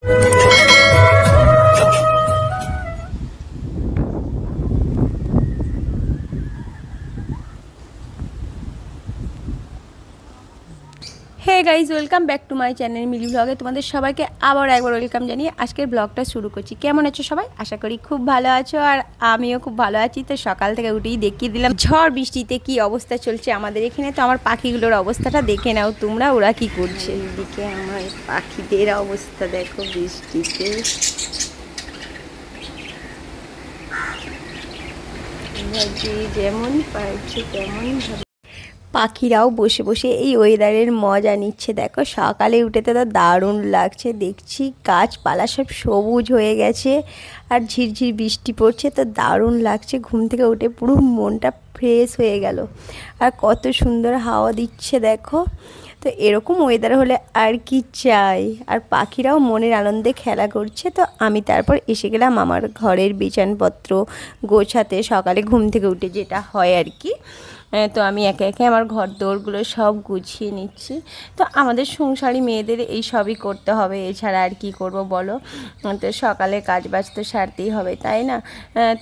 Hey guys, welcome back to my channel Mili ব্লগে। তোমাদের সবাইকে আবার একবার ওয়েলকাম জানিয়ে আজকের ব্লগটা শুরু করছি। কেমন আছো সবাই? আশা করি খুব ভালো আছো, আর আমিও খুব ভালো আছি। তো সকাল থেকে উঠেই দেখিয়ে দিলাম ঝড় বৃষ্টিতে কি অবস্থা চলছে আমাদের এখানে। তো আমার পাখিগুলোর অবস্থাটা দেখে নাও তোমরা, ওরা কি করছে। এদিকে আমার পাখিদের অবস্থা দেখো বৃষ্টিতে। যেমন পারছে তেমন পাখিরাও বসে বসে এই ওয়েদারের মজা নিচ্ছে। দেখো সকালে উঠে তো দারুণ লাগছে, দেখছি গাছপালা সব সবুজ হয়ে গেছে আর ঝিরঝির বৃষ্টি পড়ছে, তো দারুণ লাগছে। ঘুম থেকে উঠে পুরো মনটা ফ্রেশ হয়ে গেল, আর কত সুন্দর হাওয়া দিচ্ছে দেখো। তো এরকম ওয়েদার হলে আর কি চাই। আর পাখিরাও মনের আনন্দে খেলা করছে। তো আমি তারপর এসে গেলাম আমার ঘরের বিছানাপত্র গোছাতে, সকালে ঘুম থেকে উঠে যেটা হয় আর কি। তো আমি একে একে আমার ঘর দৌড়গুলো সব গুছিয়ে নিচ্ছি। তো আমাদের সংসারী মেয়েদের এই সবই করতে হবে, এছাড়া আর কি করব বলো। তো সকালে কাজ বাজ তো সারতেই হবে, তাই না?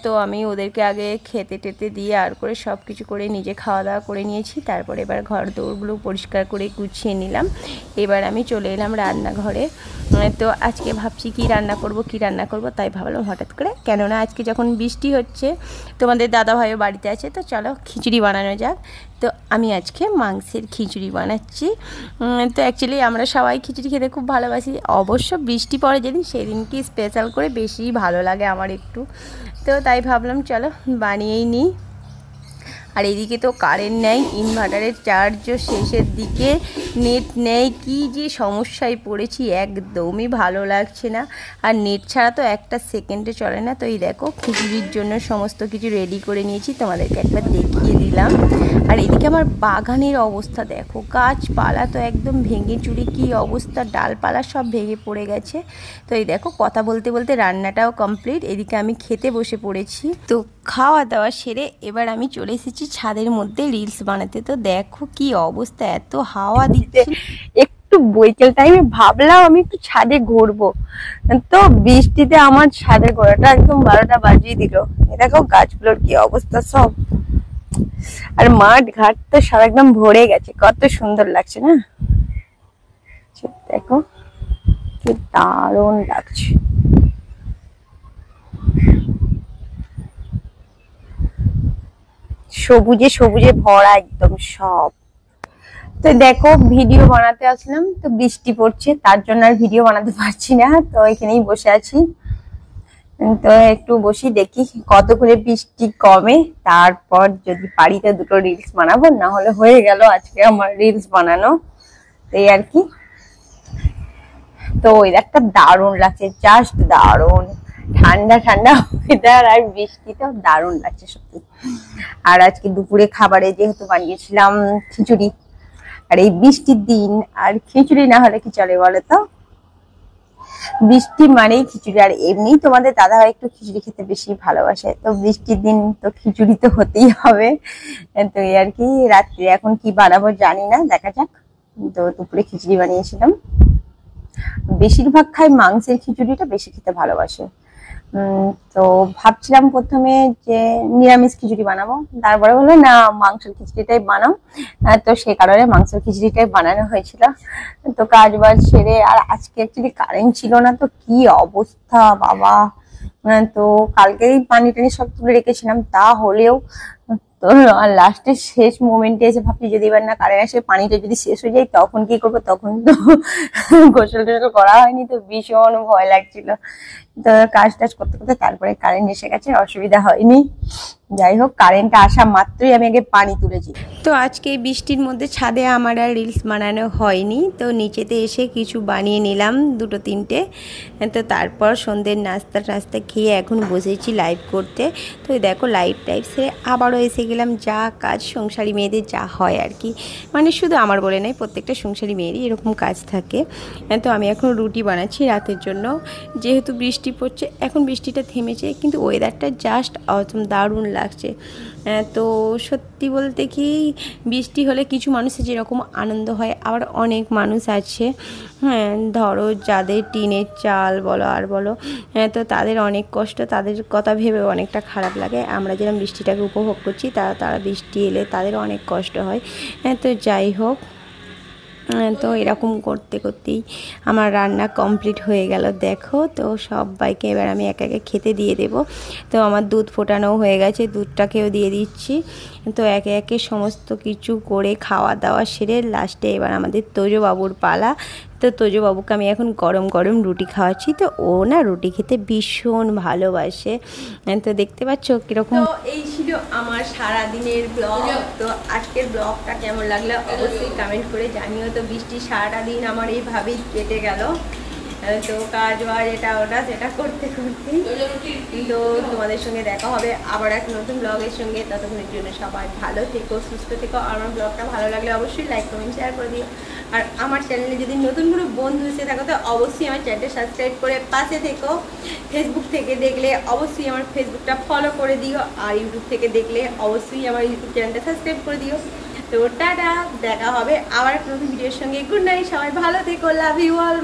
তো আমি ওদেরকে আগে খেতে টেতে দিয়ে আর করে সব কিছু করে নিজে খাওয়া দাওয়া করে নিয়েছি। তারপরে এবার ঘর দৌড়গুলো পরিষ্কার করে গুছিয়ে নিলাম। এবার আমি চলে এলাম রান্নাঘরে। তো আজকে ভাবছি কি রান্না করব, তাই ভাবলাম হঠাৎ করে, কেননা আজকে যখন বৃষ্টি হচ্ছে তোমাদের দাদাভাইও বাড়িতে আছে, তো চলো খিচুড়ি বানানো যাক। তো আমি আজকে মাংসের খিচুড়ি বানাচ্ছি। তো অ্যাকচুয়ালি আমরা সবাই খিচুড়ি খেতে খুব ভালোবাসি। অবশ্য বৃষ্টি পড়ে যেদিন, সেদিন কি স্পেশাল করে বেশি ভালো লাগে আমার একটু। তো তাই ভাবলাম চলো বানিয়েই নিই। আর এদিকে তো কারেন্ট নেই, ইনভার্টারের চার্জও শেষের দিকে, নেট নেই, কি যে সমস্যায় পড়েছি, একদমই ভালো লাগছে না। আর নেট ছাড়া তো একটা সেকেন্ডে চলে না। তো এই দেখো খিচুড়ির জন্য সমস্ত কিছু রেডি করে নিয়েছি, তোমাদেরকে একবার দেখিয়ে দিলাম। আর এদিকে আমার বাগানের অবস্থা দেখো, গাছপালা তো একদম ভেঙে চুরে কি অবস্থা, ডালপালা সব ভেঙে পড়ে গেছে। তো এই দেখো কথা বলতে বলতে রান্নাটাও কমপ্লিট, এদিকে আমি খেতে বসে পড়েছি। তো খাওয়া দাওয়া সেরে এবার আমি চলে এসেছি ছাদের মধ্যে রিলস বানাতে। তো দেখো কি অবস্থা, এত হাওয়া দিচ্ছে। একটু বৈকাল টাইমে ভাবলাম আমি একটু ছাদে ঘুরবো, তো বৃষ্টিতে আমার ছাদের ঘোরাটা একদম 12টা বাজিয়ে দিল। দেখো গাছগুলোর কি অবস্থা সব, আর মাঠ ঘাট তো সব একদম ভরে গেছে, কত সুন্দর লাগছে না? দেখো কি দারুণ লাগছে। সবুজে সবুজে ভরা একদম সব। তো দেখো ভিডিও বানাতে আসলাম, তো বৃষ্টি পড়ছে, তার জন্য আর ভিডিও বানাতে পারছি না। তো এখানেই বসে আছি। তো একটু বসি, দেখি কত করে বৃষ্টি কমে, তারপর যদি পারি তো দুটো রিলস বানাবো, না হলে হয়ে গেল আজকে আমার রিলস বানানো। এই আর কি। তো ওয়েদারটা দারুণ লাগছে, জাস্ট দারুণ, ঠান্ডা ঠান্ডা ওয়েদার, আর বৃষ্টিটাও দারুণ লাগছে সত্যি। আর আজকে দুপুরে খাবারে যেহেতু বানিয়েছিলাম খিচুড়ি, আর এই বৃষ্টির দিন আর খিচুড়ি না হলে কি চলে বলো তো? বৃষ্টি মানেই খিচুড়ি, আর এমনি তোমাদের দাদাভাই একটু খিচুড়ি খেতে বেশি ভালোবাসে, তো বৃষ্টির দিন তো খিচুড়ি তো হতেই হবে। তো এই আর কি। রাত্রে এখন কি বানাবো জানি না, দেখা যাক। তো দুপুরে খিচুড়ি বানিয়েছিলাম। বেশিরভাগ খাই মাংসের খিচুড়িটা বেশি খেতে ভালোবাসে। তো ভাবছিলাম প্রথমে যে নিরামিষ খিচুড়ি বানাবো, তারপরে হলো না মাংসের খিচুড়িটাই বানাও। তো সেই কারণে মাংসের খিচুড়িটাই বানানো হয়েছিল। তো কাজ বাজ সেরে, আর আজকে অ্যাকচুয়ালি কারেন্ট ছিল না, তো কি অবস্থা বাবা। তো কালকেই পানি টানি সব তুলে রেখেছিলাম, তা হলেও তো লাস্টে শেষ মোমেন্টে এসে ভাবছি যদি এবার না কারেন্ট আসে, পানিটা যদি শেষ হয়ে যায় তখন কি করবো। তখন তো গোসল টোসল করা হয়নি, তো ভীষণ ভয় লাগছিল। তো কাজ টাজ করতে করতে তারপরে কারেন্ট এসে গেছে, অসুবিধা হয়নি। যাই হোক, কারেন্টটা আসা মাত্রই আমি আগে পানি তুলেছি। তো আজকে এই বৃষ্টির মধ্যে ছাদে আমার আর রিলস বানানো হয়নি, তো নিচেতে এসে কিছু বানিয়ে নিলাম দুটো তিনটে। তো তারপর সন্ধ্যের নাস্তা টাস্তা খেয়ে এখন বসেছি লাইভ করতে। তো দেখো লাইভ টাইভ সেরে আবারও এসে গেলাম, যা কাজ সংসারী মেয়েদের যা হয় আর কি, মানে শুধু আমার বলে নয়, প্রত্যেকটা সংসারী মেয়েরই এরকম কাজ থাকে। তো আমি এখন রুটি বানাচ্ছি রাতের জন্য, যেহেতু বৃষ্টি পড়ছে। এখন বৃষ্টিটা থেমেছে, কিন্তু ওয়েদারটা জাস্ট দারুণ লাগছে। তো সত্যি বলতে কি বৃষ্টি হলে কিছু মানুষের যেরকম আনন্দ হয়, আবার অনেক মানুষ আছে হ্যাঁ ধরো যাদের টিনের চাল বলো আর বলো তো তাদের অনেক কষ্ট, তাদের কথা ভেবে অনেকটা খারাপ লাগে। আমরা যেরকম বৃষ্টিটাকে উপভোগ করছি তারা বৃষ্টি এলে তাদের অনেক কষ্ট হয়। তো যাই হোক, তো এরকম করতে করতেই আমার রান্না কমপ্লিট হয়ে গেল দেখো। তো সবাইকে এবার আমি একে একে খেতে দিয়ে দেব। তো আমার দুধ ফোটানো হয়ে গেছে, দুধটাকেও দিয়ে দিচ্ছি। তো একে একে সমস্ত কিছু করে খাওয়া দাওয়া সেরে লাস্টে এবার আমাদের তোজবাবুর পালা। তো তোজবাবুকে আমি এখন গরম গরম রুটি খাওয়াচ্ছি। তো ও না রুটি খেতে ভীষণ ভালোবাসে। তো দেখতে পাচ্ছ কীরকম। তো এই ছিল আমার সারাদিনের ব্লগ। তো আজকের ব্লগটা কেমন লাগলো অবশ্যই কমেন্ট করে জানিও। তো বৃষ্টি সারাটা দিন আমার এইভাবেই কেটে গেল। তো কাজ বাজ এটা ওটা সেটা করতে করতেই। তো তোমাদের সঙ্গে দেখা হবে আবার এক নতুন ব্লগের সঙ্গে। ততক্ষণের জন্য সবাই ভালো থেকো, সুস্থ থেকো। আর আমার ব্লগটা ভালো লাগলে অবশ্যই লাইক কমেন্ট শেয়ার করে দিও। আর আমার চ্যানেলে যদি নতুন কোনো বন্ধু এসে থাকো তো অবশ্যই আমার চ্যানেলটা সাবস্ক্রাইব করে পাশে থেকো। ফেসবুক থেকে দেখলে অবশ্যই আমার ফেসবুকটা ফলো করে দিও। আর ইউটিউব থেকে দেখলে অবশ্যই আমার ইউটিউব চ্যানেলটা সাবস্ক্রাইব করে দিও। তো টাটা, দেখা হবে আবার এক নতুন ভিডিওর সঙ্গে। গুড নাইট, সবাই ভালো থেকো, লাভ ইউ অল।